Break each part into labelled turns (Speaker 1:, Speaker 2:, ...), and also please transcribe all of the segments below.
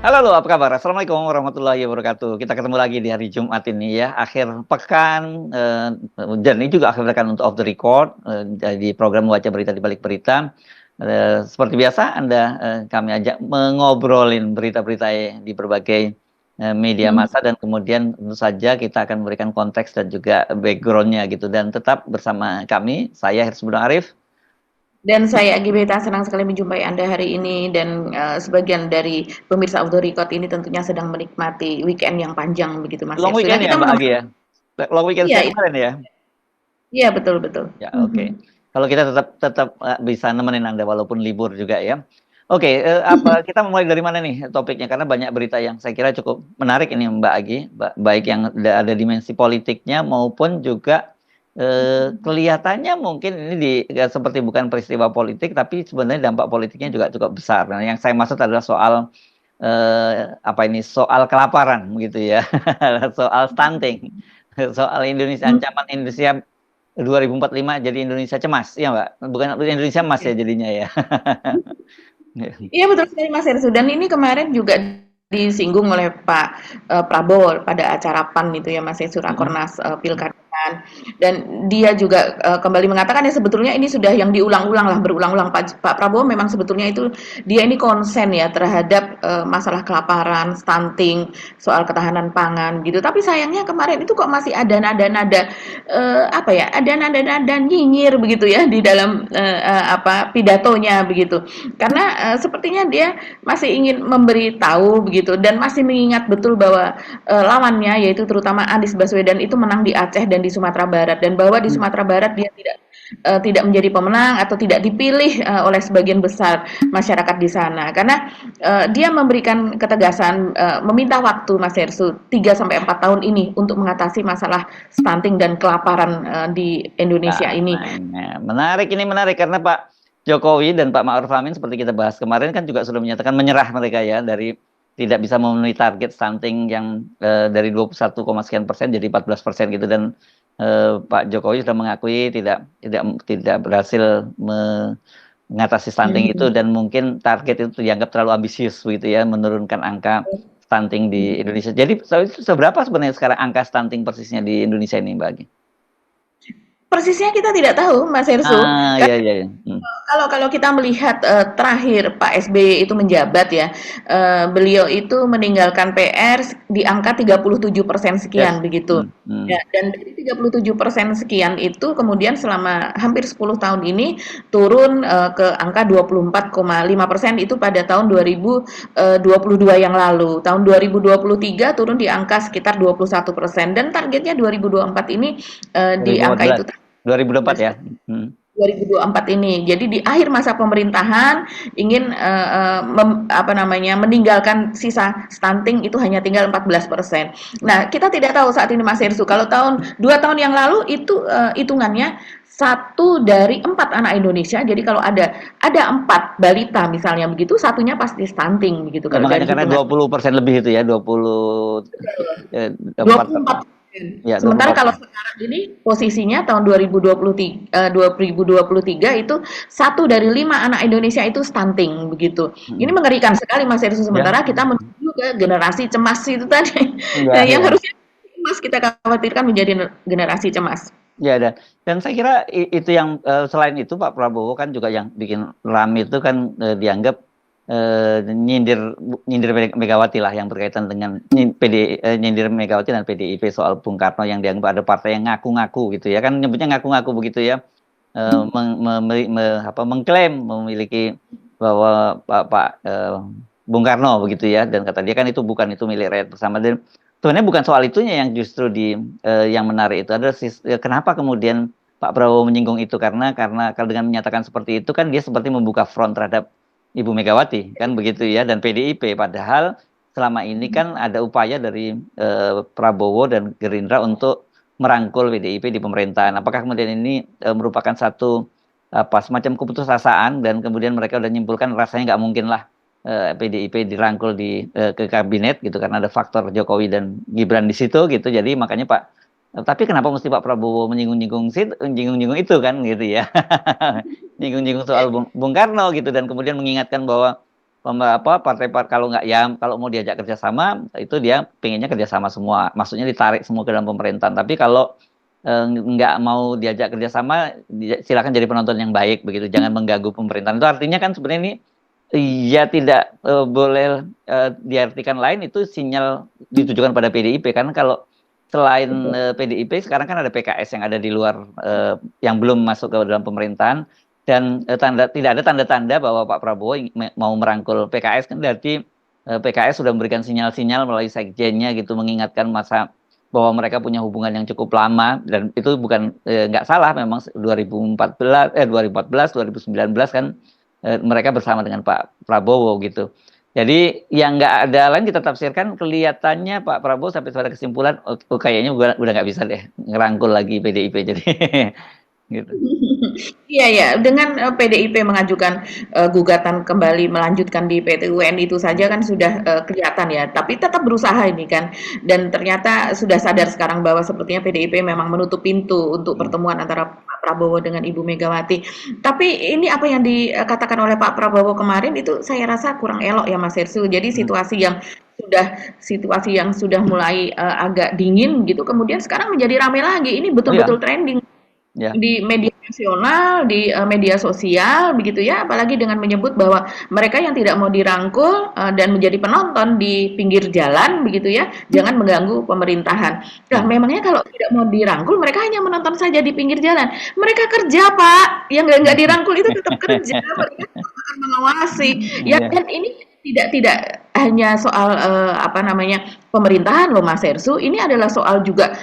Speaker 1: Halo, apa kabar? Assalamualaikum warahmatullahi wabarakatuh. Kita ketemu lagi di hari Jumat ini ya, akhir pekan, dan ini juga akhir pekan untuk Off the Record, di program Baca Berita di Balik Berita. Seperti biasa, kami ajak mengobrolin berita-berita di berbagai media
Speaker 2: Hmm.
Speaker 1: massa, dan kemudian tentu saja kita akan memberikan konteks dan juga background-nya gitu. Dan tetap bersama kami, saya Hirsbudha Arif.
Speaker 2: Dan saya Gibeta senang sekali menjumpai Anda hari ini dan sebagian dari pemirsa Auto Record ini tentunya sedang menikmati weekend yang panjang begitu Mas
Speaker 1: Long
Speaker 2: Yersu. Nah,
Speaker 1: weekend ya
Speaker 2: kita
Speaker 1: Mbak
Speaker 2: menemu
Speaker 1: Agi ya? Long weekend
Speaker 2: iya
Speaker 1: sejak
Speaker 2: itu.
Speaker 1: kemarin ya?
Speaker 2: Iya betul betul.
Speaker 1: Ya, oke.
Speaker 2: Mhm.
Speaker 1: Kalau kita tetap tetap bisa nemenin Anda walaupun libur juga ya. Oke, apa kita mulai dari mana nih topiknya? Karena banyak berita yang saya kira cukup menarik ini Mbak Agi, baik yang ada dimensi politiknya maupun juga kelihatannya mungkin ini seperti bukan peristiwa politik, tapi sebenarnya dampak politiknya juga cukup besar. Nah, yang saya maksud adalah soal apa ini, soal kelaparan gitu ya, soal stunting, soal Indonesia,
Speaker 2: Hmm,
Speaker 1: ancaman Indonesia 2045 jadi Indonesia cemas, iya Mbak? Bukan Indonesia emas ya
Speaker 2: oke.
Speaker 1: jadinya ya.
Speaker 2: Iya betul sekali Mas Yersu dan ini kemarin juga disinggung oleh Pak Prabowo pada acara PAN itu ya Mas Yersu
Speaker 1: Mhm.
Speaker 2: Rakornas Pilkada kan. Dan dia juga kembali mengatakan ya sebetulnya ini sudah yang diulang-ulang lah berulang-ulang Pak Prabowo memang sebetulnya itu dia ini konsen ya terhadap masalah kelaparan, stunting, soal ketahanan pangan gitu. Tapi sayangnya kemarin itu kok masih ada nada-nada apa ya, ada nada-nada nyinyir begitu ya di dalam apa pidatonya begitu. Karena sepertinya dia masih ingin memberitahu begitu dan masih mengingat betul bahwa lawannya yaitu terutama Anies Baswedan itu menang di Aceh dan di Sumatera Barat dan bahwa di Sumatera Barat dia tidak menjadi pemenang atau tidak dipilih oleh sebagian besar masyarakat di sana karena dia memberikan ketegasan meminta waktu Mas Hersu 3 sampai 4 tahun ini untuk mengatasi masalah stunting dan kelaparan di Indonesia ini.
Speaker 1: Nah, menarik, ini menarik karena Pak Jokowi dan Pak Ma'ruf Amin seperti kita bahas kemarin kan juga sudah menyatakan menyerah mereka ya dari tidak bisa memenuhi target stunting yang dari 21, sekian persen jadi 14% gitu, dan Pak Jokowi sudah mengakui tidak tidak tidak berhasil mengatasi stunting itu,
Speaker 2: Hmm.
Speaker 1: dan mungkin target itu dianggap terlalu ambisius begitu ya, menurunkan angka stunting di Indonesia. Jadi seberapa sebenarnya sekarang angka stunting persisnya di Indonesia ini Mbak Agi?
Speaker 2: Persisnya kita tidak tahu Mas Hersu.
Speaker 1: Ah, iya iya iya. Hmm.
Speaker 2: Kalau kalau kita melihat, terakhir Pak SBY itu menjabat ya, beliau itu meninggalkan PR di angka 37% sekian
Speaker 1: Yes.
Speaker 2: begitu.
Speaker 1: Hmm. Hmm.
Speaker 2: Ya, dan dari 37% sekian itu kemudian selama hampir 10 tahun ini turun, ke angka 24,5% itu pada tahun 2022 yang lalu. Tahun 2023 turun di angka sekitar 21% dan targetnya 2024 ini, di angka
Speaker 1: 2014.
Speaker 2: itu
Speaker 1: 2024 ya. Hmm.
Speaker 2: 2024 ini. Jadi di akhir masa pemerintahan ingin apa namanya meninggalkan sisa stunting itu hanya tinggal 14%. Nah, kita tidak tahu saat ini Mas Hersu. Kalau 2 tahun yang lalu itu hitungannya satu dari 4 anak Indonesia. Jadi kalau ada 4 balita misalnya begitu, satunya pasti stunting begitu
Speaker 1: Ya
Speaker 2: kalau
Speaker 1: makanya
Speaker 2: dari
Speaker 1: karena
Speaker 2: hitungan.
Speaker 1: 20% lebih itu ya, 4,
Speaker 2: 24.
Speaker 1: ya
Speaker 2: Sementara
Speaker 1: 24.
Speaker 2: kalau sekarang ini posisinya tahun 2023 itu 1 dari 5 anak Indonesia itu stunting begitu. Ini
Speaker 1: Hmm.
Speaker 2: mengerikan sekali Mas Heru.
Speaker 1: Ya.
Speaker 2: Sementara kita menuju ke generasi cemas itu tadi. Nah,
Speaker 1: Enggak
Speaker 2: yang
Speaker 1: ya.
Speaker 2: harusnya cemas kita khawatirkan menjadi generasi cemas.
Speaker 1: Ya, dan saya kira itu yang selain itu Pak Prabowo kan juga yang bikin rame itu kan dianggap nyindir nyindir Megawati lah, yang berkaitan dengan nyindir Megawati dan PDIP soal Bung Karno, yang dianggap ada partai yang ngaku-ngaku gitu ya, kan nyebutnya ngaku-ngaku begitu ya, mengklaim memiliki bahwa Pak Bung Karno begitu ya, dan kata dia kan bukan itu milik rakyat bersama. Dan sebenarnya bukan soal itunya yang justru yang menarik itu adalah kenapa kemudian Pak Prabowo menyinggung itu, karena kalau dengan menyatakan seperti itu kan dia seperti membuka front terhadap Ibu Megawati kan begitu ya, dan PDIP, padahal selama ini kan ada upaya dari Prabowo dan Gerindra untuk merangkul PDIP di pemerintahan. Apakah kemudian ini merupakan satu apa semacam keputusasaan, dan kemudian mereka udah nyimpulkan rasanya nggak mungkin lah PDIP dirangkul ke kabinet gitu, karena ada faktor Jokowi dan Gibran di situ gitu. Jadi makanya tapi kenapa mesti Pak Prabowo menyinggung-nyinggung itu kan gitu ya. Nyinggung-nyinggung soal Bung Karno gitu, dan kemudian mengingatkan bahwa kalau nggak ya kalau mau diajak kerjasama itu dia pengennya kerjasama semua, maksudnya ditarik semua ke dalam pemerintahan. Tapi kalau nggak mau diajak kerjasama, silakan jadi penonton yang baik begitu, jangan mengganggu pemerintahan. Itu artinya kan sebenarnya ini ya tidak boleh diartikan lain, itu sinyal ditujukan pada PDIP kan. Kalau selain PDIP sekarang kan ada PKS yang ada di luar, yang belum masuk ke dalam pemerintahan, dan tidak ada tanda-tanda bahwa Pak Prabowo mau merangkul PKS kan, berarti PKS sudah memberikan sinyal-sinyal melalui sekjennya gitu, mengingatkan masa bahwa mereka punya hubungan yang cukup lama, dan itu bukan nggak salah memang 2014 2019 kan mereka bersama dengan Pak Prabowo gitu. Jadi yang nggak ada lain kita tafsirkan, kelihatannya Pak Prabowo sampai pada kesimpulan, kayaknya udah nggak bisa deh ngerangkul lagi PDIP, jadi gitu.
Speaker 2: Iya ya, dengan PDIP mengajukan gugatan kembali melanjutkan di PT UN itu saja kan sudah kelihatan ya. Tapi tetap berusaha ini kan, dan ternyata sudah sadar sekarang bahwa sepertinya PDIP memang menutup pintu untuk
Speaker 1: Hmm.
Speaker 2: pertemuan antara Pak Prabowo dengan Ibu Megawati. Tapi ini apa yang dikatakan oleh Pak Prabowo kemarin itu saya rasa kurang elok ya Mas Hersu. Jadi
Speaker 1: Hmm.
Speaker 2: situasi yang sudah mulai agak dingin gitu, kemudian sekarang menjadi ramai lagi. Ini
Speaker 1: Oh ya,
Speaker 2: betul-betul trending
Speaker 1: ya.
Speaker 2: di media nasional, di media sosial begitu ya, apalagi dengan menyebut bahwa mereka yang tidak mau dirangkul dan menjadi penonton di pinggir jalan begitu ya, jangan mengganggu pemerintahan. Nah,
Speaker 1: Hmm.
Speaker 2: memangnya kalau tidak mau dirangkul, mereka hanya menonton saja di pinggir jalan. Mereka kerja, Pak. Yang nggak dirangkul itu tetap kerja, mereka akan mengawasi. Ya,
Speaker 1: Iya.
Speaker 2: dan ini tidak hanya soal apa namanya pemerintahan loh Mas Hersu, ini adalah soal juga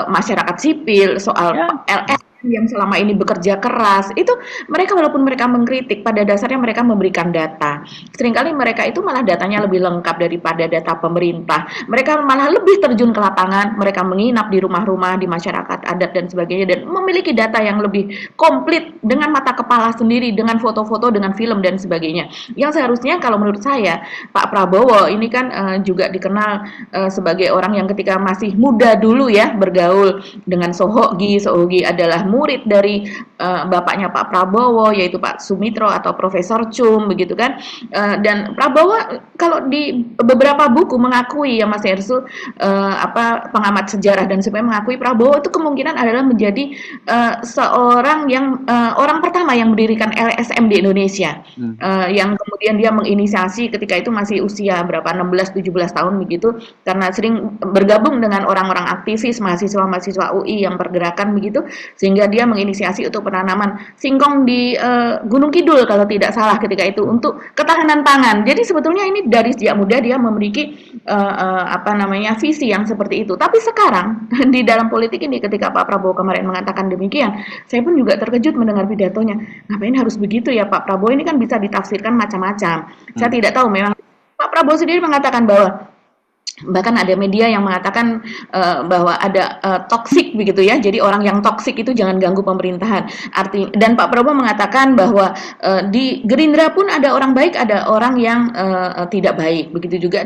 Speaker 2: masyarakat sipil, soal
Speaker 1: Ya.
Speaker 2: LSM yang selama ini bekerja keras, itu mereka walaupun mereka mengkritik, pada dasarnya mereka memberikan data. Seringkali mereka itu malah datanya lebih lengkap daripada data pemerintah. Mereka malah lebih terjun ke lapangan, mereka menginap di rumah-rumah, di masyarakat adat dan sebagainya, dan memiliki data yang lebih komplit dengan mata kepala sendiri, dengan foto-foto, dengan film dan sebagainya. Yang seharusnya kalau menurut saya, Pak Prabowo ini kan juga dikenal sebagai orang yang ketika masih muda dulu ya bergaul dengan Sohogi. Sohogi adalah murid dari bapaknya Pak Prabowo, yaitu Pak Sumitro atau Profesor Cum begitu kan. Dan Prabowo kalau di beberapa buku mengakui ya Mas Hersu, apa pengamat sejarah dan sebagainya mengakui Prabowo itu kemungkinan adalah menjadi seorang yang orang pertama yang mendirikan LSM di Indonesia,
Speaker 1: Hmm.
Speaker 2: yang kemudian dia menginisiasi ketika itu masih usia berapa 16-17 tahun begitu, karena sering bergabung dengan orang-orang aktivis mahasiswa-mahasiswa UI yang pergerakan begitu, sehingga dia menginisiasi untuk penanaman singkong di Gunung Kidul kalau tidak salah ketika itu untuk ketahanan pangan. Jadi sebetulnya ini dari sejak muda dia memiliki apa namanya visi yang seperti itu. Tapi sekarang di dalam politik ini ketika Pak Prabowo kemarin mengatakan demikian, saya pun juga terkejut mendengar pidatonya. Ngapain harus begitu ya Pak Prabowo, ini kan bisa ditafsirkan macam-macam. Saya
Speaker 1: Hmm.
Speaker 2: tidak tahu, memang Pak Prabowo sendiri mengatakan bahwa bahkan ada media yang mengatakan bahwa ada toksik begitu ya. Jadi orang yang toksik itu jangan ganggu pemerintahan. Dan Pak Prabowo mengatakan bahwa di Gerindra pun ada orang baik, ada orang yang tidak baik. Begitu juga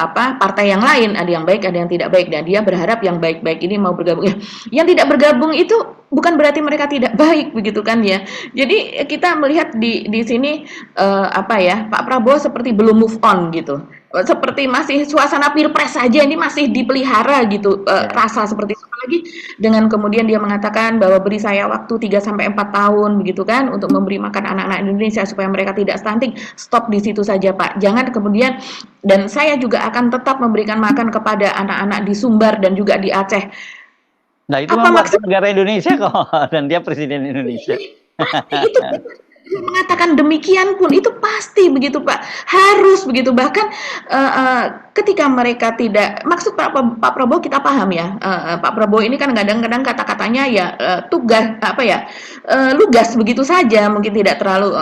Speaker 2: apa partai yang lain, ada yang baik, ada yang tidak baik. Dan dia berharap yang baik-baik ini mau bergabung. Yang tidak bergabung itu bukan berarti mereka tidak baik begitu kan ya. Jadi kita melihat di sini apa ya, Pak Prabowo seperti belum move on gitu, seperti masih suasana pilpres saja, ini masih dipelihara gitu
Speaker 1: Ya.
Speaker 2: rasa seperti itu, lagi dengan kemudian dia mengatakan bahwa beri saya waktu 3 sampai 4 tahun begitu kan untuk memberi makan anak-anak Indonesia supaya mereka tidak stunting. Stop di situ saja Pak, jangan kemudian, dan saya juga akan tetap memberikan makan kepada anak-anak di Sumbar dan juga di Aceh.
Speaker 1: Nah, itu
Speaker 2: Apa
Speaker 1: memang warga
Speaker 2: maksud?
Speaker 1: negara Indonesia kok, dan dia presiden Indonesia.
Speaker 2: Pasti itu mengatakan demikian pun itu pasti begitu Pak, harus begitu. Bahkan ketika mereka tidak, maksud Pak Prabowo kita paham ya, Pak Prabowo ini kan kadang-kadang kata-katanya ya tugas apa ya, lugas begitu saja, mungkin tidak terlalu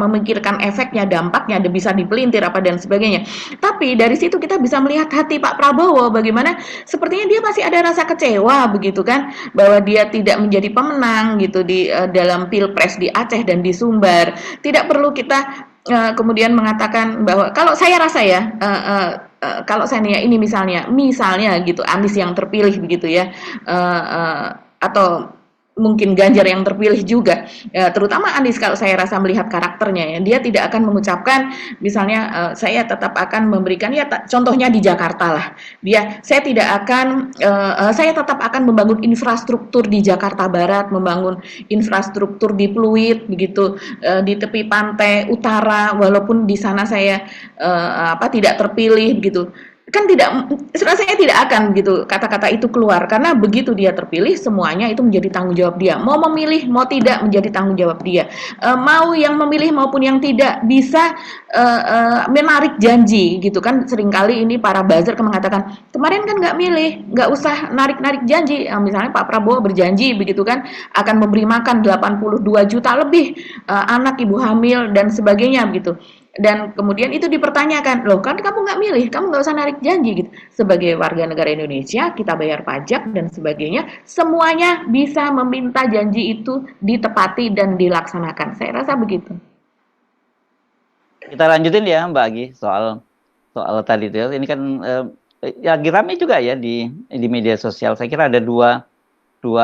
Speaker 2: memikirkan efeknya, dampaknya, bisa dipelintir apa dan sebagainya. Tapi dari situ kita bisa melihat hati Pak Prabowo bagaimana sepertinya dia masih ada rasa kecewa begitu kan, bahwa dia tidak menjadi pemenang gitu di dalam pilpres di Aceh dan di Sumbar. Tidak perlu kita kemudian mengatakan bahwa kalau saya rasa ya, kalau saya ini misalnya gitu Anies yang terpilih begitu ya, atau mungkin Ganjar yang terpilih juga, terutama Anies kalau saya rasa melihat karakternya ya, dia tidak akan mengucapkan misalnya saya tetap akan memberikan ya contohnya di Jakarta lah, saya tetap akan membangun infrastruktur di Jakarta Barat, membangun infrastruktur di Pluit begitu, di tepi pantai utara walaupun di sana saya tidak terpilih begitu, kan tidak, rasanya tidak akan gitu kata-kata itu keluar karena begitu dia terpilih semuanya itu menjadi tanggung jawab dia, mau memilih mau tidak menjadi tanggung jawab dia, mau yang memilih maupun yang tidak bisa menarik janji gitu kan. Seringkali ini para buzzer mengatakan kemarin kan nggak milih, nggak usah narik-narik janji, misalnya Pak Prabowo berjanji begitu kan akan memberi makan 82 juta lebih anak ibu hamil dan sebagainya begitu, dan kemudian itu dipertanyakan, loh kan kamu nggak milih, kamu nggak usah narik janji gitu. Sebagai warga negara Indonesia, kita bayar pajak dan sebagainya, semuanya bisa meminta janji itu ditepati dan dilaksanakan. Saya rasa begitu.
Speaker 1: Kita lanjutin ya Mbak Agi soal tadi itu. Ini kan ya lagi ramai juga ya di media sosial. Saya kira ada dua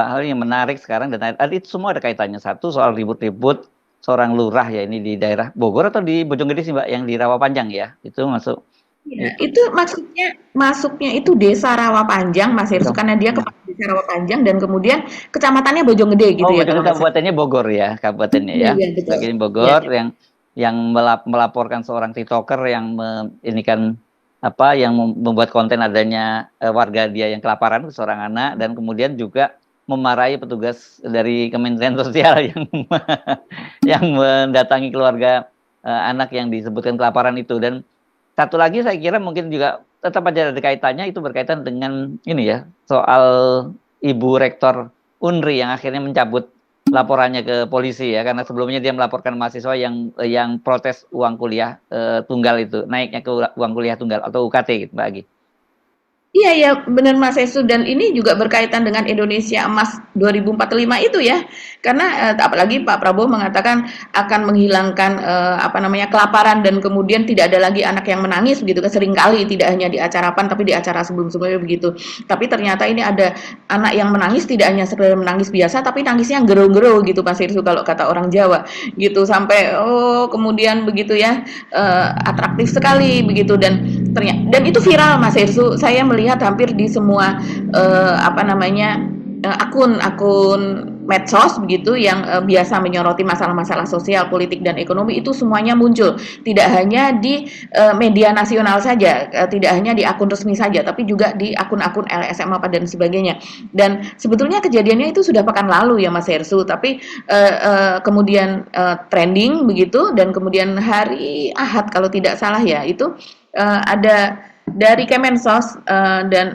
Speaker 1: hal yang menarik sekarang, dan tadi itu semua ada kaitannya. Satu soal ribut-ribut seorang lurah ya, ini di daerah Bogor atau di Bojonggede sih Mbak, yang di Rawapanjang ya, itu masuk.
Speaker 2: Ya, itu masuknya itu Desa Rawapanjang, Mas Hersу, karena dia
Speaker 1: Ya.
Speaker 2: kepala Desa Rawapanjang dan kemudian kecamatannya Bojonggede gitu
Speaker 1: Oh,
Speaker 2: ya kalau
Speaker 1: Bojonggede
Speaker 2: nggak salah.
Speaker 1: kabupatennya Bogor ya, kabupatennya
Speaker 2: Iya,
Speaker 1: ya.
Speaker 2: iya betul.
Speaker 1: Bagian
Speaker 2: Ya.
Speaker 1: Bogor yang melaporkan seorang TikToker yang ini kan apa, yang membuat konten adanya warga dia yang kelaparan, seorang anak, dan kemudian juga memarahi petugas dari Kementerian Sosial yang mendatangi keluarga anak yang disebutkan kelaparan itu. Dan satu lagi saya kira mungkin juga tetap aja ada kaitannya, itu berkaitan dengan ini ya, soal Ibu Rektor Unri yang akhirnya mencabut laporannya ke polisi ya, karena sebelumnya dia melaporkan mahasiswa yang protes uang kuliah tunggal itu, naiknya ke uang kuliah tunggal atau UKT gitu Mbak Agi.
Speaker 2: Iya iya, benar Mas Hestu, dan ini juga berkaitan dengan Indonesia Emas 2045 itu ya. Karena apalagi Pak Prabowo mengatakan akan menghilangkan kelaparan dan kemudian tidak ada lagi anak yang menangis begitu kan, seringkali tidak hanya di acara PAN tapi di acara sebelum-sebelumnya begitu. Tapi ternyata ini ada anak yang menangis tidak hanya sekedar menangis biasa tapi nangisnya gero-gero gitu Mas Hestu kalau kata orang Jawa gitu, sampai kemudian begitu ya, atraktif sekali begitu, dan dan itu viral Mas Hestu. Saya melihat hampir di semua akun-akun medsos begitu yang biasa menyoroti masalah-masalah sosial, politik dan ekonomi, itu semuanya muncul. Tidak hanya di media nasional saja, tidak hanya di akun resmi saja, tapi juga di akun-akun LSM apa dan sebagainya. Dan sebetulnya kejadiannya itu sudah pekan lalu ya Mas Hersu, tapi kemudian trending begitu, dan kemudian hari Ahad kalau tidak salah ya, itu ada dari Kemensos,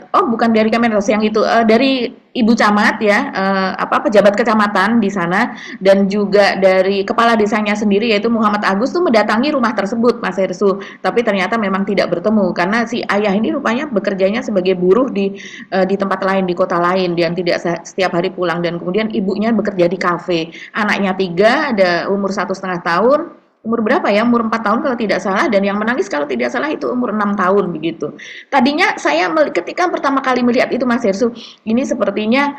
Speaker 2: bukan dari Kemensos yang itu, dari Ibu Camat ya, pejabat kecamatan di sana, dan juga dari kepala desanya sendiri yaitu Muhammad Agus tuh mendatangi rumah tersebut Mas Hersu, tapi ternyata memang tidak bertemu karena si ayah ini rupanya bekerjanya sebagai buruh di tempat lain, di kota lain, dan tidak setiap hari pulang, dan kemudian ibunya bekerja di kafe, anaknya 3, ada umur 1,5 tahun, umur berapa ya? Umur 4 tahun kalau tidak salah, dan yang menangis kalau tidak salah itu umur 6 tahun begitu. Tadinya saya ketika pertama kali melihat itu Mas Hersu, ini sepertinya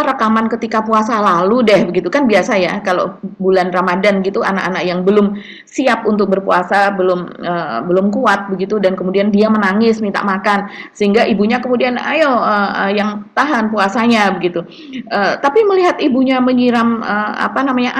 Speaker 2: rekaman ketika puasa lalu deh begitu kan, biasa ya kalau bulan Ramadan gitu anak-anak yang belum siap untuk berpuasa, belum kuat begitu, dan kemudian dia menangis minta makan sehingga ibunya kemudian ayo yang tahan puasanya begitu. Tapi melihat ibunya menyiram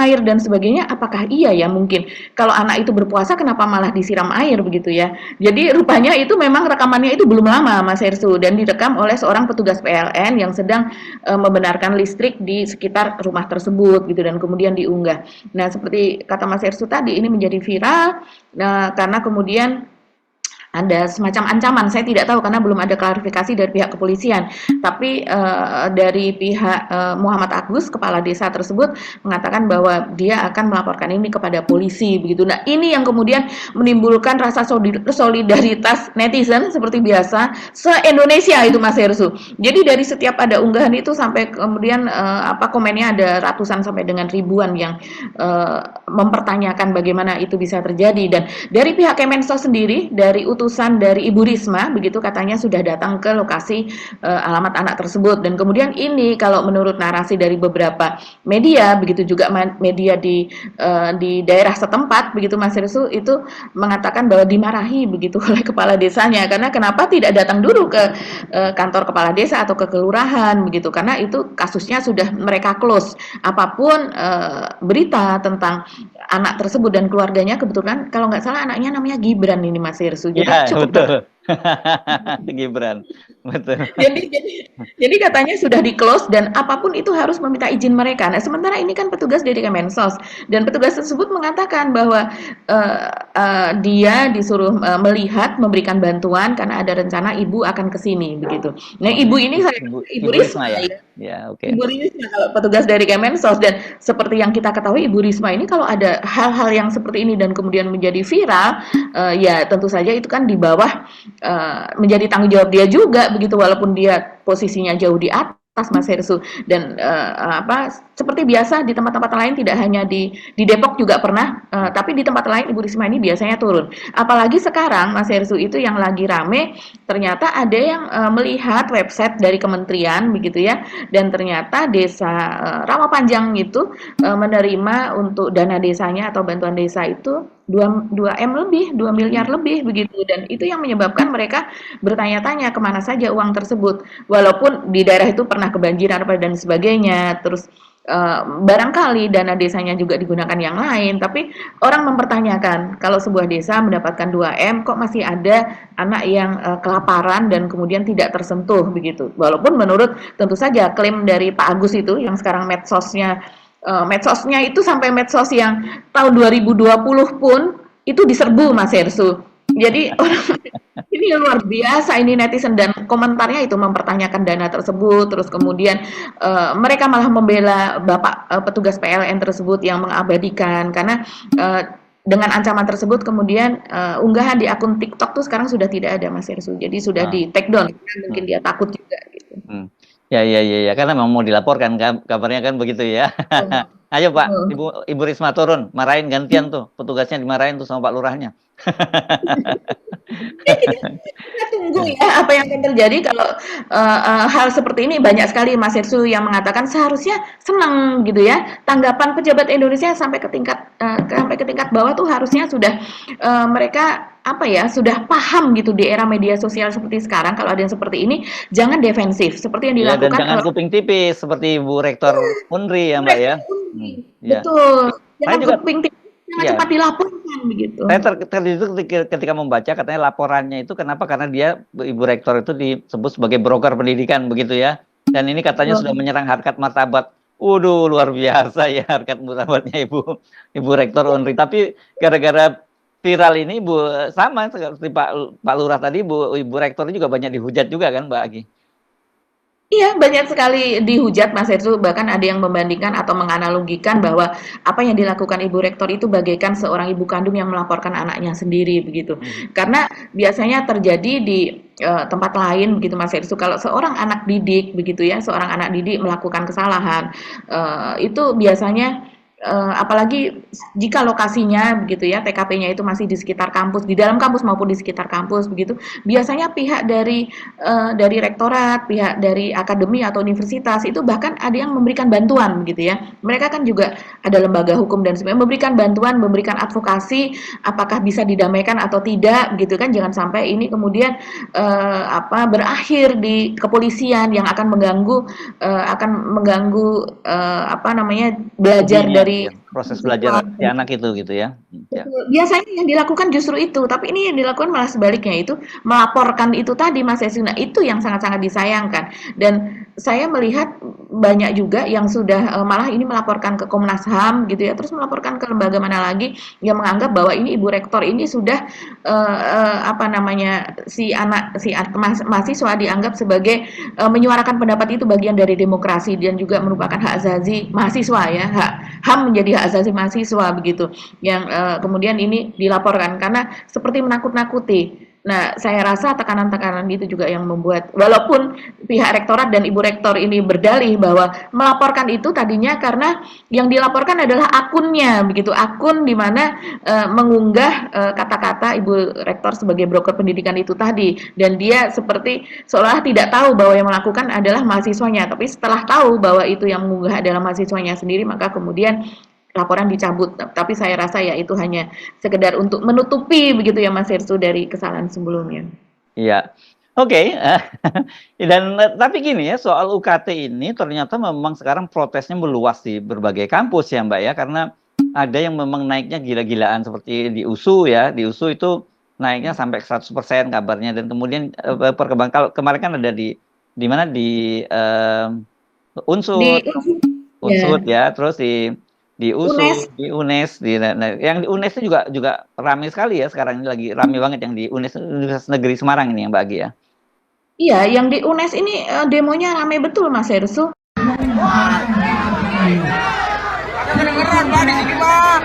Speaker 2: air dan sebagainya, apakah iya ya mungkin kalau anak itu berpuasa kenapa malah disiram air begitu ya. Jadi rupanya itu memang rekamannya itu belum lama Mas Hersu, dan direkam oleh seorang petugas PLN yang sedang membenarkan listrik di sekitar rumah tersebut gitu, dan kemudian diunggah. Nah, seperti kata Mas Hersu tadi, ini menjadi viral karena kemudian ada semacam ancaman, saya tidak tahu karena belum ada klarifikasi dari pihak kepolisian, tapi dari pihak Muhammad Agus, kepala desa tersebut, mengatakan bahwa dia akan melaporkan ini kepada polisi begitu. Nah, ini yang kemudian menimbulkan rasa solidaritas netizen seperti biasa se-Indonesia itu Mas Hersu. Jadi dari setiap ada unggahan itu sampai kemudian komennya ada ratusan sampai dengan ribuan yang mempertanyakan bagaimana itu bisa terjadi. Dan dari pihak Kemensos sendiri, dari utusan dari Ibu Risma begitu katanya sudah datang ke lokasi alamat anak tersebut, dan kemudian ini kalau menurut narasi dari beberapa media begitu juga media di daerah setempat begitu Mas Resu itu mengatakan bahwa dimarahi begitu oleh kepala desanya karena kenapa tidak datang dulu ke kantor kepala desa atau ke kelurahan begitu, karena itu kasusnya sudah mereka close. Apapun berita tentang anak tersebut dan keluarganya, kebetulan kalau nggak salah anaknya namanya Gibran ini Mas Irsu, jadi
Speaker 1: Ya,
Speaker 2: cukup
Speaker 1: betul. Gibran, betul.
Speaker 2: jadi katanya sudah di-close dan apapun itu harus meminta izin mereka. Nah, sementara ini kan petugas dari Kemensos dan petugas tersebut mengatakan bahwa dia disuruh melihat, memberikan bantuan karena ada rencana ibu akan ke sini begitu. Nah,
Speaker 1: Oh,
Speaker 2: ibu ini saya Ibu
Speaker 1: Ibu Risma
Speaker 2: Risma
Speaker 1: ya?
Speaker 2: ya.
Speaker 1: Ya, oke.
Speaker 2: Ibu Risma kalau petugas dari Kemensos, dan seperti yang kita ketahui Ibu Risma ini kalau ada hal-hal yang seperti ini dan kemudian menjadi viral, ya tentu saja itu kan di bawah menjadi tanggung jawab dia juga begitu, walaupun dia posisinya jauh di atas Mas Hersu, dan seperti biasa di tempat-tempat lain, tidak hanya di Depok juga pernah, tapi di tempat lain Ibu Risma ini biasanya turun. Apalagi sekarang Mas Hersu itu yang lagi rame, ternyata ada yang melihat website dari kementerian begitu ya, dan ternyata desa Rawapanjang itu menerima untuk dana desanya atau bantuan desa itu 2 M lebih, 2 miliar lebih begitu, dan itu yang menyebabkan mereka bertanya-tanya kemana saja uang tersebut, walaupun di daerah itu pernah kebanjiran dan sebagainya, terus barangkali dana desanya juga digunakan yang lain, tapi orang mempertanyakan kalau sebuah desa mendapatkan 2 M kok masih ada anak yang kelaparan dan kemudian tidak tersentuh begitu, walaupun menurut tentu saja klaim dari Pak Agus itu yang sekarang medsosnya itu sampai medsos yang tahun 2020 pun itu diserbu Mas Hersu. Jadi orang ini luar biasa ini netizen, dan komentarnya itu mempertanyakan dana tersebut, terus kemudian mereka malah membela Bapak petugas PLN tersebut yang mengabadikan karena dengan ancaman tersebut kemudian unggahan di akun TikTok tuh sekarang sudah tidak ada Mas Hersu. Jadi sudah
Speaker 1: Ah.
Speaker 2: di take down, mungkin dia takut juga gitu.
Speaker 1: Ya, karena memang mau dilaporkan kabarnya kan begitu ya. Ayo Pak, Ibu Risma turun, marahin gantian tuh, petugasnya dimarahin tuh sama Pak Lurahnya.
Speaker 2: Kita tunggu ya apa yang akan terjadi kalau hal seperti ini. Banyak sekali Mas Irsu yang mengatakan seharusnya senang gitu ya, tanggapan pejabat Indonesia sampai ke tingkat bawah tuh harusnya sudah mereka sudah paham gitu di era media sosial seperti sekarang. Kalau ada yang seperti ini jangan defensif seperti yang
Speaker 1: Ya, dan
Speaker 2: dilakukan
Speaker 1: jangan kuping tipis seperti Bu Rektor Unri ya Mbak ya. Ya.
Speaker 2: Betul, jangan
Speaker 1: Saya juga
Speaker 2: kuping tipis, jangan cepat dilaporkan begitu.
Speaker 1: saya terkejut ketika membaca katanya laporannya itu kenapa, karena dia Ibu Rektor itu disebut sebagai broker pendidikan begitu ya, dan ini katanya sudah menyerang harkat martabat. Waduh, luar biasa ya harkat martabatnya Ibu Rektor Unri. Tapi gara-gara viral ini sama seperti Pak Lurah tadi, Ibu Rektor juga banyak dihujat juga kan Mbak Agi?
Speaker 2: Iya, banyak sekali dihujat Mas Hersu, bahkan ada yang membandingkan atau menganalogikan bahwa apa yang dilakukan Ibu Rektor itu bagaikan seorang ibu kandung yang melaporkan anaknya sendiri begitu. Karena biasanya terjadi di tempat lain begitu Mas Hersu, kalau seorang anak didik begitu ya, seorang anak didik melakukan kesalahan, itu biasanya apalagi jika lokasinya begitu ya, TKP-nya itu masih di sekitar kampus, di dalam kampus maupun di sekitar kampus begitu, biasanya pihak dari rektorat, pihak dari akademi atau universitas itu bahkan ada yang memberikan bantuan begitu ya. Mereka kan juga ada lembaga hukum dan sebagainya, memberikan bantuan, memberikan advokasi, apakah bisa didamaikan atau tidak gitu kan. Jangan sampai ini kemudian berakhir di kepolisian yang akan mengganggu belajar dari
Speaker 1: proses belajar si anak itu gitu ya.
Speaker 2: Biasanya yang dilakukan justru itu, tapi ini yang dilakukan malah sebaliknya, itu melaporkan itu tadi Mas Yasuna, itu yang sangat-sangat disayangkan. Dan saya melihat banyak juga yang sudah malah ini melaporkan ke Komnas HAM gitu ya, terus melaporkan ke lembaga mana lagi yang menganggap bahwa ini Ibu Rektor ini sudah mahasiswa dianggap sebagai menyuarakan pendapat itu bagian dari demokrasi dan juga merupakan hak asasi mahasiswa ya, HAM menjadi hak asasi mahasiswa begitu, yang kemudian ini dilaporkan karena seperti menakut-nakuti. Nah, saya rasa tekanan-tekanan itu juga yang membuat, walaupun pihak rektorat dan ibu rektor ini berdalih bahwa melaporkan itu tadinya karena yang dilaporkan adalah akunnya, begitu, akun di mana mengunggah kata-kata ibu rektor sebagai broker pendidikan itu tadi, dan dia seperti seolah tidak tahu bahwa yang melakukan adalah mahasiswanya, tapi setelah tahu bahwa itu yang mengunggah adalah mahasiswanya sendiri, maka kemudian laporan dicabut. Tapi saya rasa ya itu hanya sekedar untuk menutupi begitu ya Mas Hersu dari kesalahan sebelumnya.
Speaker 1: Iya. Oke, dan tapi gini ya, soal UKT ini ternyata memang sekarang protesnya meluas di berbagai kampus ya Mbak ya, karena ada yang memang naiknya gila-gilaan seperti di USU ya, di USU itu naiknya sampai 100% kabarnya, dan kemudian perkembangan kalau kemarin kan ada di mana
Speaker 2: Di
Speaker 1: Unsur,
Speaker 2: ya,
Speaker 1: Unsur ya, terus di
Speaker 2: UNES.
Speaker 1: USU, di UNES, nah, yang di UNES itu juga ramai sekali ya sekarang ini, lagi ramai banget yang di UNES, Universitas Negeri Semarang ini yang Mbak Agi ya.
Speaker 2: Iya, yang di UNES ini demonya ramai betul Mas Hersu.
Speaker 3: Kedengeran Pak di sini Pak.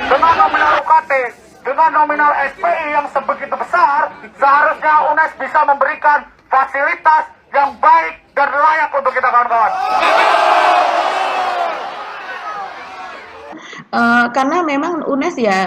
Speaker 3: Dengan nominal UKT, dengan nominal SPI yang sebegitu besar, seharusnya UNES bisa memberikan fasilitas yang baik dan layak untuk kita kawan-kawan.
Speaker 2: Karena memang UNES ya,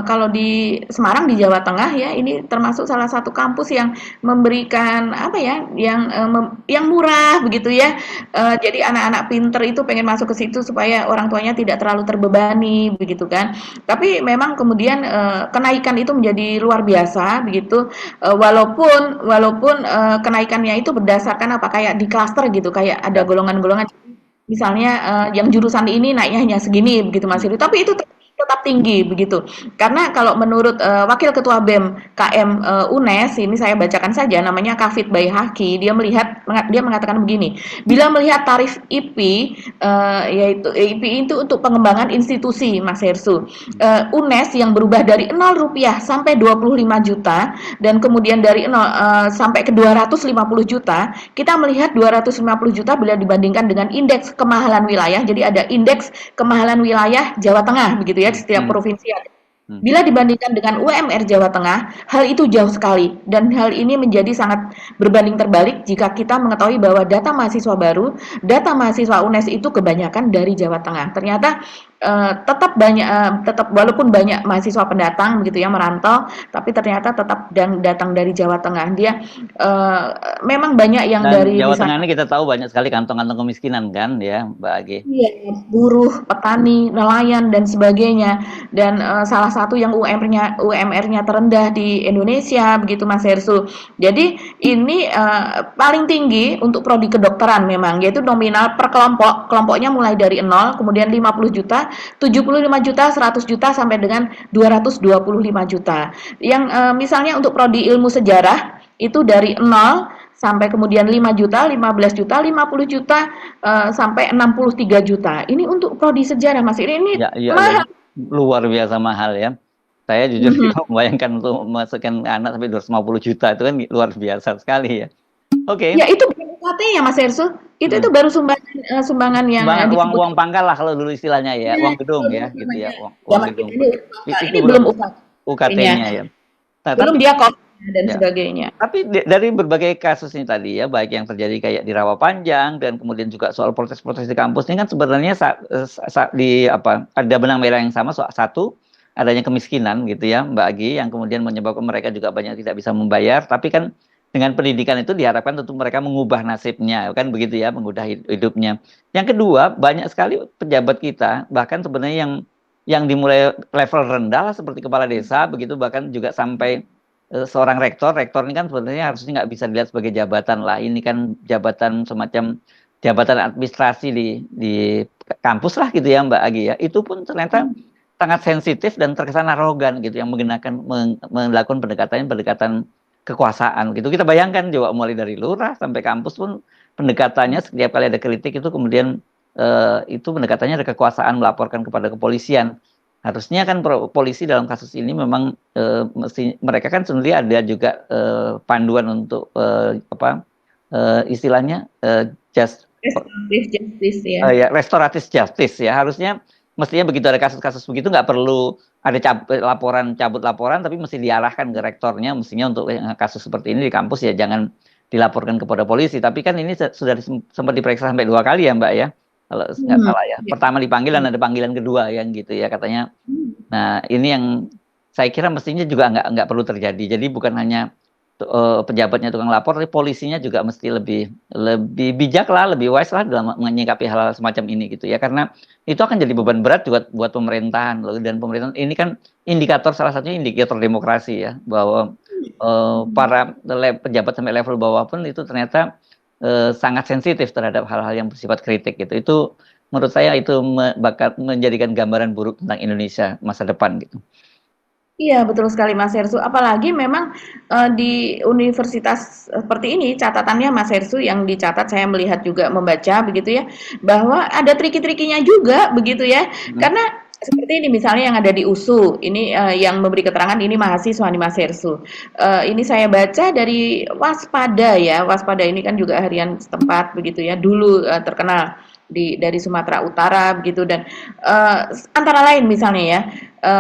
Speaker 2: kalau di Semarang di Jawa Tengah ya, ini termasuk salah satu kampus yang memberikan apa ya, yang murah begitu ya. Jadi anak-anak pinter itu pengen masuk ke situ supaya orang tuanya tidak terlalu terbebani begitu kan. Tapi memang kemudian kenaikan itu menjadi luar biasa begitu. Walaupun walaupun kenaikannya itu berdasarkan apa, kayak di klaster gitu, kayak ada
Speaker 1: Ya.
Speaker 2: golongan-golongan. Misalnya yang jurusan ini naiknya hanya segini begitu Mas Heru, tapi itu tetap tinggi begitu. Karena kalau menurut Wakil Ketua BEM KM UNES, ini saya bacakan saja, namanya Kafid Baihaqi, dia mengatakan begini, bila melihat tarif IP, yaitu IP itu untuk pengembangan institusi Mas Hersu, UNES yang berubah dari 0 rupiah sampai 25 juta dan kemudian dari 0 sampai ke 250 juta, kita melihat 250 juta bila dibandingkan dengan indeks kemahalan wilayah. Jadi ada indeks kemahalan wilayah Jawa Tengah begitu ya, setiap provinsi ada. Bila dibandingkan dengan UMR Jawa Tengah, hal itu jauh sekali dan hal ini menjadi sangat berbanding terbalik jika kita mengetahui bahwa data mahasiswa baru, data mahasiswa UNES itu kebanyakan dari Jawa Tengah. Ternyata tetap walaupun banyak mahasiswa pendatang begitu ya merantau, tapi ternyata tetap datang dari Jawa Tengah. Dia memang banyak yang
Speaker 1: Dan
Speaker 2: dari
Speaker 1: Jawa Tengah
Speaker 2: misalnya
Speaker 1: ini kita tahu banyak sekali kantong-kantong kemiskinan kan ya Mbak Agi.
Speaker 2: iya, buruh, petani, nelayan dan sebagainya. Dan salah satu yang UMR-nya terendah di Indonesia begitu Mas Hersu. Jadi ini paling tinggi untuk prodi kedokteran memang, yaitu nominal per kelompok. Kelompoknya mulai dari 0, kemudian 50 juta, 75 juta, 100 juta sampai dengan 225 juta. Yang misalnya untuk prodi ilmu sejarah itu dari 0 sampai kemudian 5 juta, 15 juta, 50 juta, sampai 63 juta. Ini untuk prodi sejarah Mas. Ini
Speaker 1: Ya, iya, iya,
Speaker 2: mahal.
Speaker 1: luar biasa mahal ya. Saya jujur
Speaker 2: Mhm.
Speaker 1: juga membayangkan untuk memasukkan anak sampai 250 juta itu kan luar biasa sekali ya. Oke.
Speaker 2: Ya itu bukan UKT-nya Mas Hersul, itu
Speaker 1: Hmm.
Speaker 2: baru sumbangan yang
Speaker 1: Sumbangan
Speaker 2: disebut
Speaker 1: uang pangkal lah kalau dulu istilahnya ya,
Speaker 2: ya
Speaker 1: uang
Speaker 2: itu
Speaker 1: gedung
Speaker 2: dulu
Speaker 1: ya gitu
Speaker 2: namanya
Speaker 1: ya, uang
Speaker 2: zaman kita
Speaker 1: gedung.
Speaker 2: ini UKT,
Speaker 1: Itu
Speaker 2: ini
Speaker 1: belum
Speaker 2: belum UKT-nya.
Speaker 1: UKT-nya ya. Nah,
Speaker 2: Belum
Speaker 1: tapi
Speaker 2: dia kopnya dan
Speaker 1: ya,
Speaker 2: sebagainya.
Speaker 1: tapi dari berbagai kasus ini tadi ya, baik yang terjadi kayak di Rawapanjang dan kemudian juga soal protes-protes di kampus ini kan sebenarnya di apa ada benang merah yang sama soal satu adanya kemiskinan gitu ya Mbak Agi yang kemudian menyebabkan mereka juga banyak tidak bisa membayar, tapi kan dengan pendidikan itu diharapkan tentu mereka mengubah nasibnya kan begitu ya, mengubah hidupnya. Yang kedua, banyak sekali pejabat kita bahkan sebenarnya yang dimulai level rendah seperti kepala desa begitu bahkan juga sampai seorang rektor ini kan sebenarnya harusnya nggak bisa dilihat sebagai jabatan lah. Ini kan jabatan semacam jabatan administrasi di kampus lah gitu ya Mbak Agi ya. Itu pun ternyata sangat sensitif dan terkesan arogan gitu yang melakukan pendekatan kekuasaan gitu. Kita bayangkan coba mulai dari lurah sampai kampus pun pendekatannya setiap kali ada kritik itu kemudian itu pendekatannya ada kekuasaan melaporkan kepada kepolisian. Harusnya kan polisi dalam kasus ini memang mereka kan sebenarnya ada juga panduan untuk istilahnya just
Speaker 2: Restoratif justice ya.
Speaker 1: ya restoratif justice ya. Harusnya mestinya begitu ada kasus-kasus begitu nggak perlu ada cabut laporan tapi mesti diarahkan ke rektornya mestinya untuk kasus seperti ini di kampus ya jangan dilaporkan kepada polisi. Tapi kan ini sudah sempat diperiksa sampai 2 kali ya Mbak ya. Kalau nggak salah ya.
Speaker 2: Ya.
Speaker 1: Pertama dipanggil dan ada panggilan kedua yang gitu ya katanya. Nah, ini yang saya kira mestinya juga nggak perlu terjadi. Jadi bukan hanya pejabatnya tukang lapor, tapi polisinya juga mesti lebih bijak lah, lebih wise lah dalam menyikapi hal-hal semacam ini gitu ya. Karena itu akan jadi beban berat juga buat pemerintahan loh. Dan pemerintahan ini kan indikator salah satunya indikator demokrasi ya, bahwa para pejabat sampai level bawah pun itu ternyata sangat sensitif terhadap hal-hal yang bersifat kritik gitu. Itu menurut saya itu bakal menjadikan gambaran buruk tentang Indonesia masa depan gitu.
Speaker 2: Iya, betul sekali Mas Hersu. Apalagi memang di universitas seperti ini catatannya Mas Hersu yang dicatat saya melihat juga membaca begitu ya, bahwa ada triki-trikinya juga begitu ya. Karena seperti ini misalnya yang ada di USU, ini yang memberi keterangan ini mahasiswa nih Mas Hersu. Ini saya baca dari Waspada ya, Waspada ini kan juga harian setempat begitu ya, dulu terkenal dari Sumatera Utara begitu dan antara lain misalnya ya,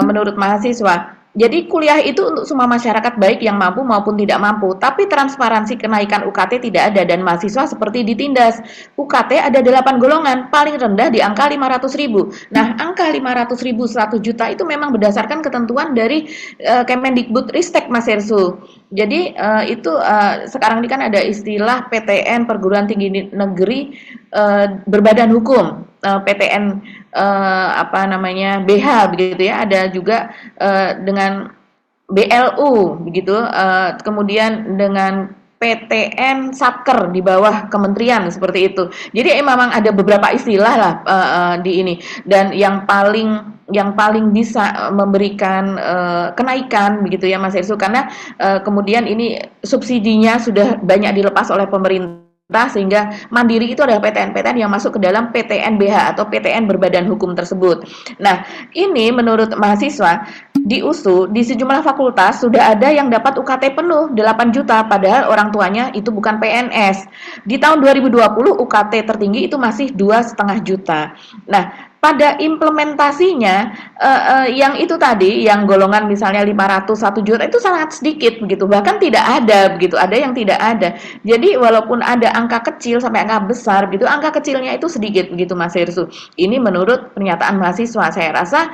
Speaker 2: menurut mahasiswa. Jadi kuliah itu untuk semua masyarakat baik yang mampu maupun tidak mampu, tapi transparansi kenaikan UKT tidak ada dan mahasiswa seperti ditindas. UKT ada 8 golongan, paling rendah di angka 500.000. Nah, angka 500.000 100 juta itu memang berdasarkan ketentuan dari Kemendikbudristek Mas Hersu. Jadi sekarang ini kan ada istilah PTN Perguruan Tinggi Negeri berbadan hukum, PTN apa namanya BH begitu ya, ada juga dengan BLU begitu, kemudian dengan PTN Satker di bawah kementerian seperti itu. Jadi memang ada beberapa istilah lah di ini dan yang paling bisa memberikan kenaikan begitu ya Mas Ersu karena kemudian ini subsidinya sudah banyak dilepas oleh pemerintah sehingga mandiri itu adalah PTN-PTN yang masuk ke dalam PTN BH atau PTN berbadan hukum tersebut. Nah, ini menurut mahasiswa di USU di sejumlah fakultas sudah ada yang dapat UKT penuh 8 juta padahal orang tuanya itu bukan PNS. Di tahun 2020 UKT tertinggi itu masih 2,5 juta. Nah, pada implementasinya yang itu tadi yang golongan misalnya 501 juta itu sangat sedikit begitu bahkan tidak ada begitu ada yang tidak ada jadi walaupun ada angka kecil sampai angka besar begitu angka kecilnya itu sedikit begitu Mas Hersu ini menurut pernyataan mahasiswa saya rasa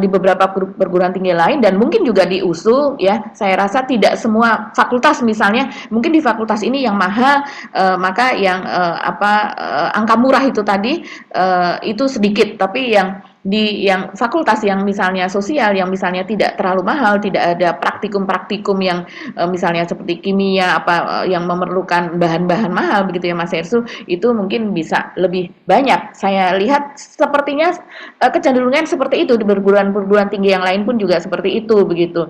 Speaker 2: di beberapa perguruan tinggi lain dan mungkin juga di USU ya saya rasa tidak semua fakultas misalnya mungkin di fakultas ini yang mahal maka yang angka murah itu tadi itu sedikit tapi yang fakultas yang misalnya sosial yang misalnya tidak terlalu mahal tidak ada praktikum-praktikum yang misalnya seperti kimia yang memerlukan bahan-bahan mahal begitu ya Mas Hersu itu mungkin bisa lebih banyak saya lihat sepertinya kecenderungan seperti itu di perguruan tinggi yang lain pun juga seperti itu begitu.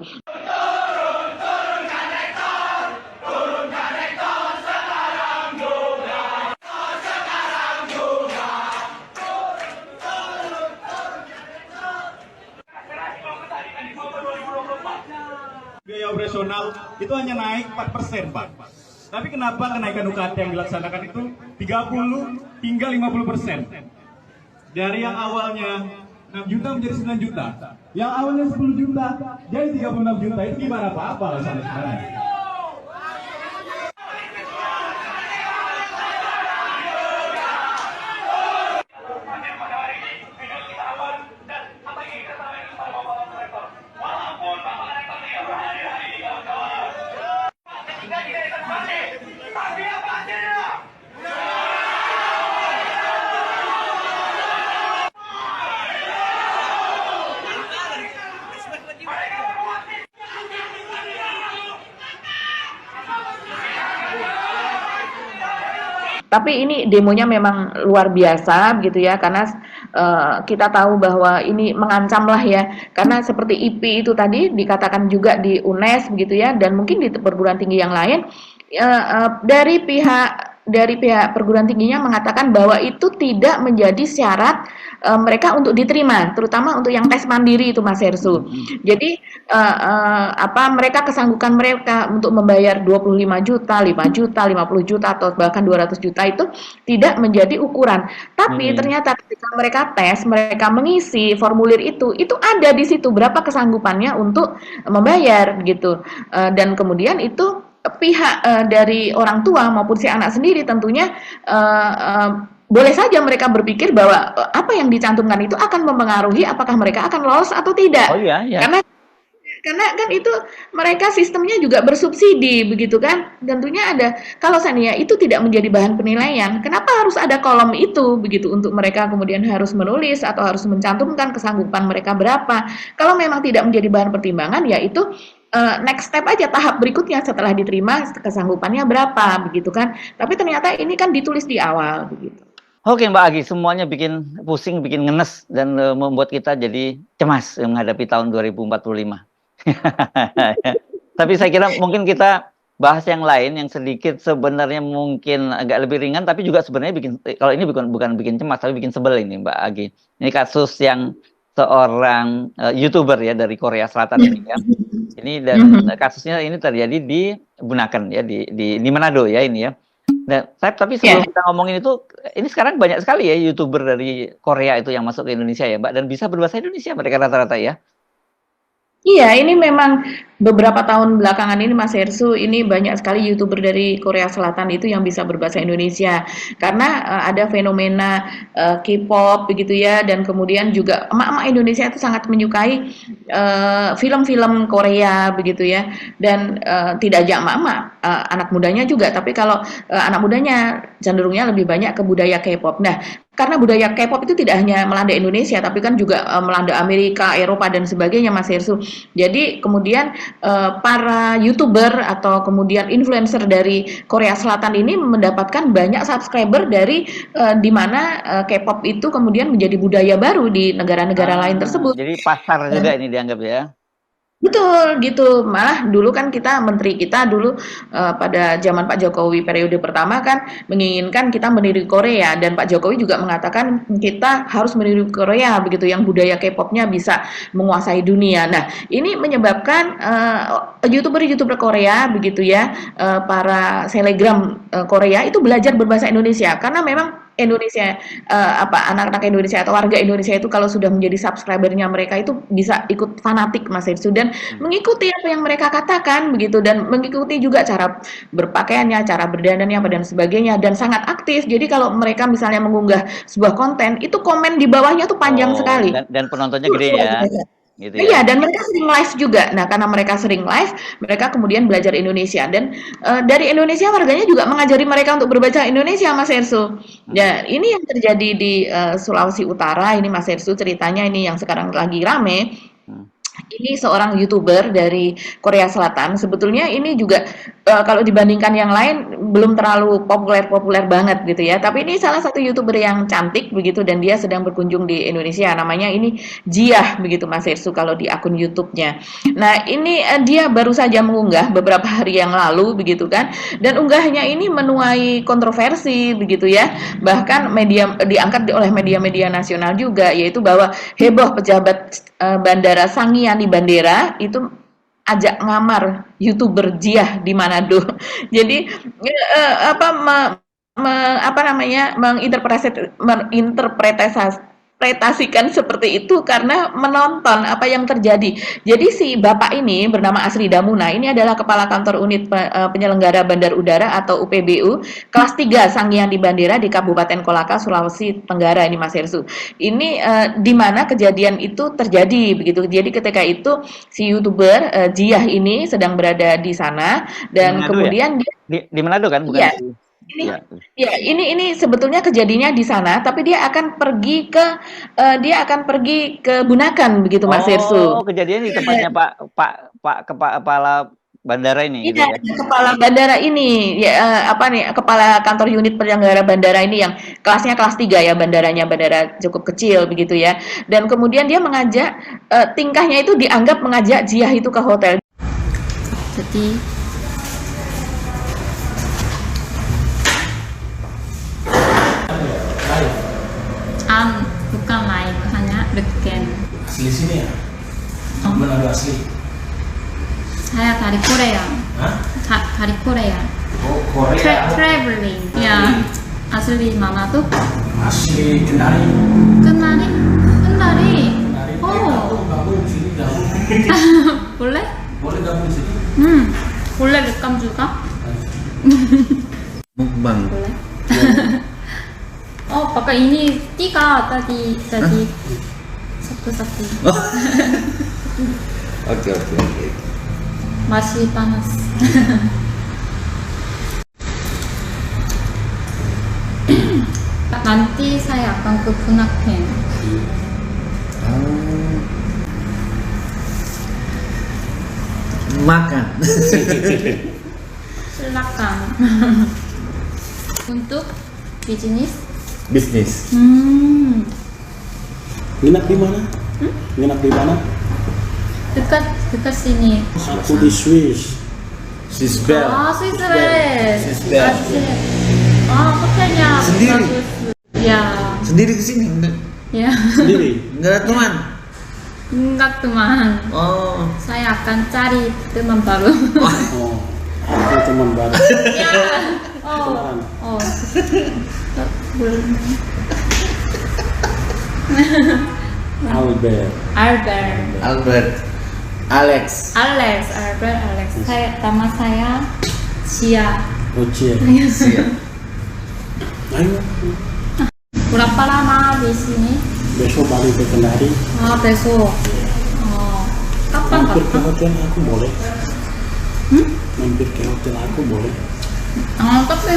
Speaker 4: Biaya operasional itu hanya naik 4%, Pak. Tapi kenapa kenaikan UKT yang dilaksanakan itu 30 hingga 50%? Dari yang awalnya 6 juta menjadi 9 juta. Yang awalnya 10 juta jadi 36 juta. Itu gimana Pak? Apa alasannya sebenarnya?
Speaker 2: Tapi ini demonya memang luar biasa begitu ya, karena kita tahu bahwa ini mengancam lah ya, karena seperti IP itu tadi dikatakan juga di UNES begitu ya, dan mungkin di perguruan tinggi yang lain dari pihak perguruan tingginya mengatakan bahwa itu tidak menjadi syarat mereka untuk diterima, terutama untuk yang tes mandiri itu Mas Hersu. Jadi mereka kesanggupan mereka untuk membayar 25 juta, 5 juta, 50 juta atau bahkan 200 juta itu tidak menjadi ukuran. Tapi ternyata ketika mereka tes, mereka mengisi formulir itu ada di situ berapa kesanggupannya untuk membayar gitu. Dan kemudian itu pihak dari orang tua maupun si anak sendiri tentunya boleh saja mereka berpikir bahwa apa yang dicantumkan itu akan mempengaruhi apakah mereka akan lolos atau tidak.
Speaker 1: Oh iya, iya.
Speaker 2: Karena kan itu mereka sistemnya juga bersubsidi begitu kan. Tentunya ada, kalau seandainya itu tidak menjadi bahan penilaian, kenapa harus ada kolom itu begitu untuk mereka kemudian harus menulis atau harus mencantumkan kesanggupan mereka berapa. Kalau memang tidak menjadi bahan pertimbangan, ya itu next step aja, tahap berikutnya setelah diterima kesanggupannya berapa begitu kan. Tapi ternyata ini kan ditulis di awal begitu.
Speaker 1: Oke Mbak Agi, semuanya bikin pusing, bikin ngenes, dan membuat kita jadi cemas menghadapi tahun 2045. Tapi saya kira mungkin kita bahas yang lain yang sedikit sebenarnya mungkin agak lebih ringan, tapi juga sebenarnya bikin, kalau ini bukan bikin cemas, tapi bikin sebel ini Mbak Agi. Ini kasus yang seorang YouTuber ya dari Korea Selatan ini ya. Ini dan kasusnya ini terjadi di Bunaken ya, di Manado ya ini ya. Dan tapi sebelum kita ngomongin itu, ini sekarang banyak sekali ya YouTuber dari Korea itu yang masuk ke Indonesia ya Mbak, dan bisa berbahasa Indonesia mereka rata-rata ya.
Speaker 2: Iya, ini memang beberapa tahun belakangan ini Mas Hersu, ini banyak sekali YouTuber dari Korea Selatan itu yang bisa berbahasa Indonesia. Karena ada fenomena K-pop begitu ya, dan kemudian juga emak-emak Indonesia itu sangat menyukai film-film Korea begitu ya. Dan tidak aja emak-emak, anak mudanya juga, tapi kalau anak mudanya cenderungnya lebih banyak ke budaya K-pop. Nah, karena budaya K-pop itu tidak hanya melanda Indonesia, tapi kan juga melanda Amerika, Eropa, dan sebagainya, Mas Hersu. Jadi kemudian para YouTuber atau kemudian influencer dari Korea Selatan ini mendapatkan banyak subscriber dari di mana K-pop itu kemudian menjadi budaya baru di negara-negara lain tersebut.
Speaker 1: Jadi pasar juga ini dianggap ya.
Speaker 2: Betul gitu, malah dulu kan menteri kita dulu pada zaman Pak Jokowi periode pertama kan menginginkan kita meniru Korea, dan Pak Jokowi juga mengatakan kita harus meniru Korea begitu, yang budaya K-popnya bisa menguasai dunia. Nah ini menyebabkan YouTuber Korea begitu ya, para selebgram Korea itu belajar berbahasa Indonesia, karena memang Indonesia anak-anak Indonesia atau warga Indonesia itu kalau sudah menjadi subscribernya mereka itu bisa ikut fanatik Mas Irsu, dan mengikuti apa yang mereka katakan begitu, dan mengikuti juga cara berpakaiannya, cara berdandannya dan sebagainya, dan sangat aktif. Jadi kalau mereka misalnya mengunggah sebuah konten itu komen di bawahnya tuh panjang sekali,
Speaker 1: dan penontonnya gede ya. Gitu ya.
Speaker 2: Iya, dan mereka sering live juga. Nah, karena mereka sering live, mereka kemudian belajar Indonesia, dan dari Indonesia warganya juga mengajari mereka untuk berbahasa Indonesia, Mas Ersu. Ya, ini yang terjadi di Sulawesi Utara. Ini Mas Ersu ceritanya, ini yang sekarang lagi rame. Ini seorang YouTuber dari Korea Selatan. Sebetulnya ini juga kalau dibandingkan yang lain belum terlalu populer banget gitu ya. Tapi ini salah satu YouTuber yang cantik begitu, dan dia sedang berkunjung di Indonesia. Namanya ini Jiah begitu Mas Irsu kalau di akun YouTube-nya. Nah, ini dia baru saja mengunggah beberapa hari yang lalu begitu kan. Dan unggahnya ini menuai kontroversi begitu ya. Bahkan media diangkat oleh media-media nasional juga, yaitu bahwa heboh pejabat Bandara Sangiang di Bandera itu ajak ngamar YouTuber Jiah di Manado. Jadi apa apa namanya menginterpretasikan seperti itu karena menonton apa yang terjadi. Jadi si bapak ini bernama Asri Damuna ini adalah kepala kantor unit penyelenggara bandar udara atau UPBU kelas 3 Sanghyang di Bandera di Kabupaten Kolaka, Sulawesi Tenggara ini Mas Hersu. Ini di mana kejadian itu terjadi begitu. Jadi ketika itu si YouTuber Jiah ini sedang berada di sana dan
Speaker 1: Manado
Speaker 2: kemudian
Speaker 1: ya? Di Manado kan, bukan
Speaker 2: Iya.
Speaker 1: di
Speaker 2: Ini
Speaker 1: ya.
Speaker 2: ya, ini sebetulnya kejadiannya di sana, tapi dia akan pergi ke Bunakan begitu Mas
Speaker 1: Oh,
Speaker 2: Hersu.
Speaker 1: kejadian di tempatnya kepala bandara ini gitu
Speaker 2: Iya,
Speaker 1: ya.
Speaker 2: kepala bandara ini ya apa nih kepala kantor unit penyelenggara bandara ini yang kelasnya kelas 3 ya bandaranya, bandara cukup kecil begitu ya. Dan kemudian dia mengajak tingkahnya itu dianggap mengajak Jiah itu ke hotel.
Speaker 5: Jadi bukan live, hanya reken.
Speaker 6: Asli sini ya? Manado asli?
Speaker 5: Saya dari Korea.
Speaker 6: Hah?
Speaker 5: Dari Korea.
Speaker 6: Oh, Korea.
Speaker 5: Traveling. Ya, asli Manado.
Speaker 6: Asli Kendari.
Speaker 5: Kendari. Kendari.
Speaker 6: Kendari.
Speaker 5: Oh,
Speaker 6: Gabung sini, gabung.
Speaker 5: boleh?
Speaker 6: Boleh gabung sini?
Speaker 5: Boleh rekam juga?
Speaker 7: Mukbang.
Speaker 5: Boleh. Oh, pakai ini tiga tadi satu-satu.
Speaker 7: Oke.
Speaker 5: Masih panas. Nanti saya akan ke Bunaken.
Speaker 7: Makan.
Speaker 5: Silakan. Untuk bisnis.
Speaker 8: Nginap di mana? Nginap di mana?
Speaker 5: dekat sini.
Speaker 8: Aku di Swiss.
Speaker 7: Swiss Bell.
Speaker 5: Switzerland.
Speaker 7: Swiss Bell.
Speaker 5: Hotelnya
Speaker 7: Sendiri?
Speaker 5: bagus. Ya,
Speaker 7: Sendiri ke sini?
Speaker 5: ya.
Speaker 8: Sendiri.
Speaker 7: Enggak ada teman.
Speaker 5: Enggak teman.
Speaker 7: Oh.
Speaker 5: Saya akan cari teman baru.
Speaker 8: Oh, aku teman baru.
Speaker 5: Ya. Oh. Belum.
Speaker 8: Albert.
Speaker 5: Albert.
Speaker 7: Alex.
Speaker 5: Alex. Nama saya Cia.
Speaker 8: Ocie.
Speaker 7: Siap.
Speaker 8: Ayo,
Speaker 5: Berapa lama di sini?
Speaker 8: besok balik ke Kendari.
Speaker 5: Besok. Kapan?
Speaker 8: Mampir ke hotel aku boleh. Mampir ke hotel aku boleh.
Speaker 5: Tapi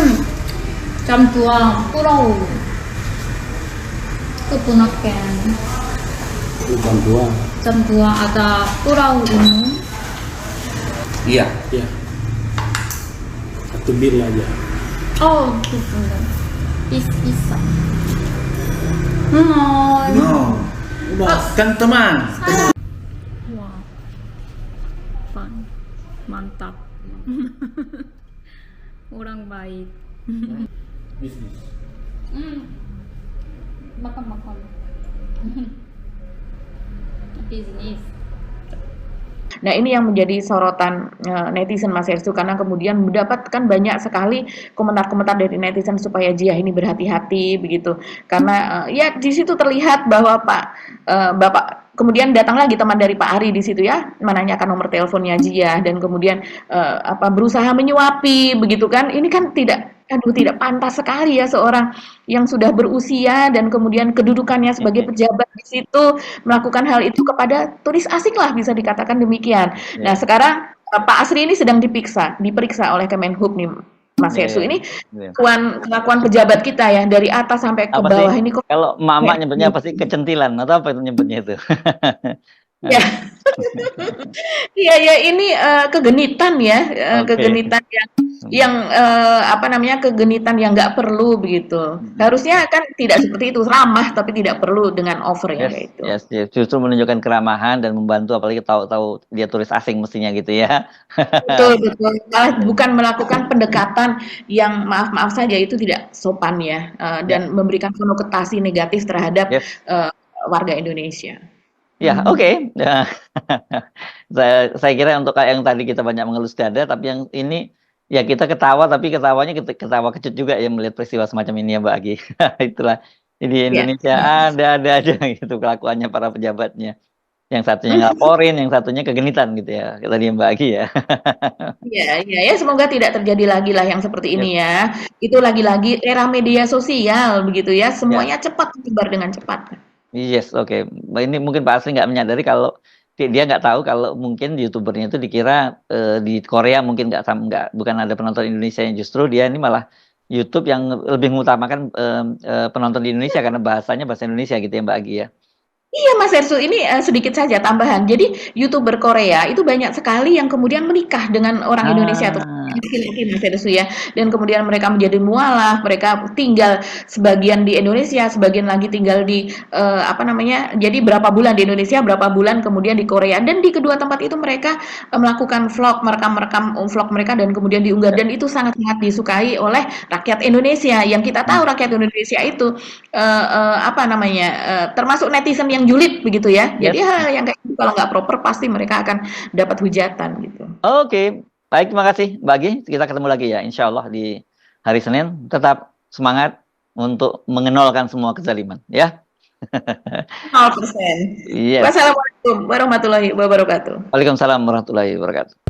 Speaker 5: jam 2 pulau ke Bunaken.
Speaker 8: Jam 2.
Speaker 5: Jam 2 ada pulau ini.
Speaker 7: Iya.
Speaker 8: Ya. Satu bil aja.
Speaker 5: Oh, benar. Bisa. No.
Speaker 8: Udah.
Speaker 7: Kan teman.
Speaker 5: Wah. Mantap. Orang baik.
Speaker 8: Bisnis.
Speaker 5: Makan. Bisnis.
Speaker 2: Nah, ini yang menjadi sorotan netizen Mas Hersu karena kemudian mendapatkan banyak sekali komentar-komentar dari netizen supaya Jiah ini berhati-hati begitu. Karena ya di situ terlihat bahwa Bapak kemudian datang lagi teman dari Pak Ari di situ ya, menanyakan nomor teleponnya Jiah dan kemudian berusaha menyuapi begitu kan. Ini kan tidak pantas sekali ya seorang yang sudah berusia dan kemudian kedudukannya sebagai pejabat di situ melakukan hal itu kepada turis asing lah bisa dikatakan demikian. Nah, sekarang Pak Asri ini sedang diperiksa oleh Kemenhub nih Mas Hersu. Ini kelakuan pejabat kita ya dari atas sampai ke bawah ini kok.
Speaker 1: Kalau mama nyebutnya pasti kecentilan atau apa itu nyebutnya itu?
Speaker 2: Ya. Iya ini kegenitan ya, kegenitan yang kegenitan yang nggak perlu begitu. Harusnya kan tidak seperti itu, ramah tapi tidak perlu dengan over ya kayak itu.
Speaker 1: Yes, justru menunjukkan keramahan dan membantu apalagi tahu dia turis asing mestinya gitu ya.
Speaker 2: Betul. Malah bukan melakukan pendekatan yang maaf saja itu tidak sopan ya dan memberikan konotasi negatif terhadap warga Indonesia.
Speaker 1: Ya, oke. Nah, saya kira untuk kayak yang tadi kita banyak mengelus dada, tapi yang ini ya kita ketawa, tapi ketawanya ketawa kecut juga ya melihat peristiwa semacam ini ya Mbak Agi. Itulah di
Speaker 2: Ya.
Speaker 1: Indonesia ada aja gitu kelakuannya para pejabatnya. Yang satunya ngelaporin, yang satunya kegenitan gitu ya. Kayak tadi Mbak Agi ya.
Speaker 2: Iya, iya, ya semoga tidak terjadi lagi lah yang seperti
Speaker 1: Yap,
Speaker 2: ini ya. Itu lagi-lagi era media sosial begitu ya,
Speaker 1: ya.
Speaker 2: semuanya cepat menyebar dengan cepat.
Speaker 1: Yes, oke. Ini mungkin Pak Asri nggak menyadari kalau dia nggak tahu kalau mungkin youtubernya itu dikira di Korea mungkin nggak bukan ada penonton Indonesia, yang justru dia ini malah YouTube yang lebih mengutamakan penonton di Indonesia karena bahasanya bahasa Indonesia gitu ya Mbak Agi ya.
Speaker 2: Iya Mas Ersu, ini sedikit saja tambahan. Jadi YouTuber Korea itu banyak sekali yang kemudian menikah dengan orang Indonesia atau
Speaker 1: Ah,
Speaker 2: laki-laki Mas Ersu ya. Dan kemudian mereka menjadi mualaf, mereka tinggal sebagian di Indonesia, sebagian lagi tinggal di apa namanya? Jadi berapa bulan di Indonesia, berapa bulan kemudian di Korea. Dan di kedua tempat itu mereka melakukan vlog, merekam vlog mereka dan kemudian diunggah,
Speaker 1: ya.
Speaker 2: dan itu sangat-sangat disukai oleh rakyat Indonesia. Yang kita tahu
Speaker 1: Hmm.
Speaker 2: rakyat Indonesia itu apa namanya, termasuk netizen yang julid begitu ya. Jadi
Speaker 1: Yes.
Speaker 2: hal yang kayak gitu kalau nggak proper pasti mereka akan dapat hujatan gitu.
Speaker 1: Oke, baik, terima kasih Mbak Agi. Kita ketemu lagi ya, insya Allah di hari Senin. Tetap semangat untuk mengenolkan semua kezaliman, ya.
Speaker 2: 0%.
Speaker 1: Yes.
Speaker 2: Wassalamualaikum warahmatullahi wabarakatuh.
Speaker 1: Waalaikumsalam warahmatullahi wabarakatuh.